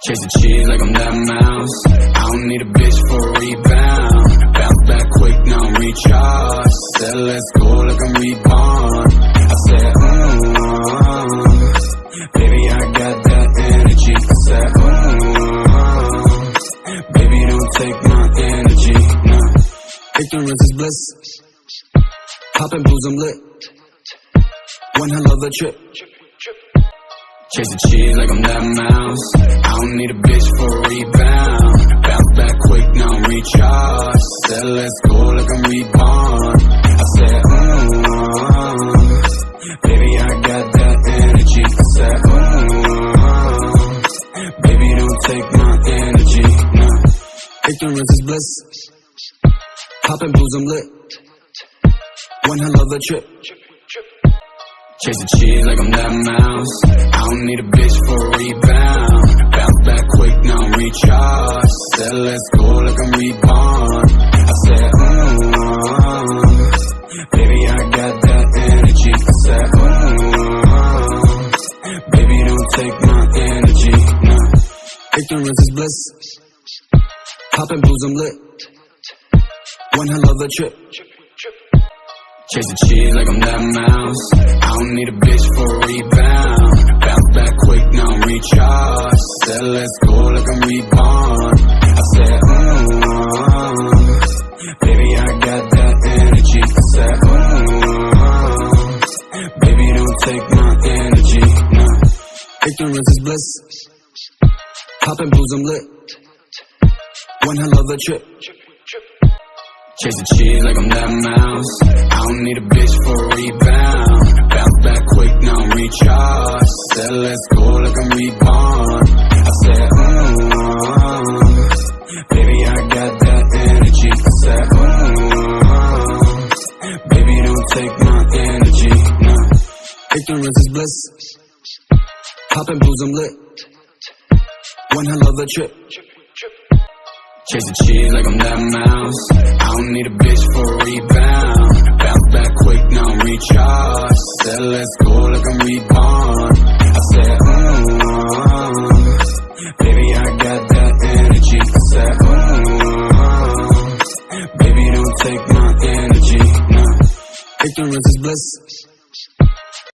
Chase the cheese like I'm that mouse. I don't need a bitch for a rebound. Bounce back quick, now I'm recharged. Said let's go like I'm reborn. I said, baby, I got that energy. I said, baby, don't take my energy, no. Ignorance is bliss. Poppin' blues, I'm lit. One hell of a trip. Chase the cheese like I'm that mouse. I don't need a bitch for a rebound. Bounce back quick, now I'm recharged. Said let's go like I'm reborn. I said, baby, I got that energy. I said, baby, don't take my energy, no. Ignorance is bliss. Poppin' blues, I'm lit. One hell of a trip. Chase the cheese like I'm that mouse. I don't need a bitch for a rebound. Bounce back quick, now I'm recharged. Said let's go like I'm reborn. I said, baby, I got that energy. I said, baby, don't take my energy, no. Ignorance is bliss. Poppin' blues, I'm lit. One hell of a trip. Chase the cheese like I'm that mouse. I don't need a bitch for a rebound. Bounce back quick, now I'm recharged. Said let's go like I'm reborn. I said, baby, I got that energy. I said, baby, don't take my energy, no. Ignorance is bliss. Poppin' blues, I'm lit. One hell of a trip. Chase the cheese like I'm that mouse. I don't need a bitch for a rebound. Bounce back quick, now I'm recharged. Said let's go like I'm reborn. I said, baby, I got that energy. I said, baby, don't take my energy, no. Ignorance is bliss. Poppin' blues, I'm lit. One hell of a trip. Chase the cheese like I'm that mouse. I don't need a bitch for a rebound. Bounce back quick, now I'm recharged. Said let's go like I'm reborn. I said, baby, I got that energy. I said, baby, don't take my energy, no. Ignorance is bliss.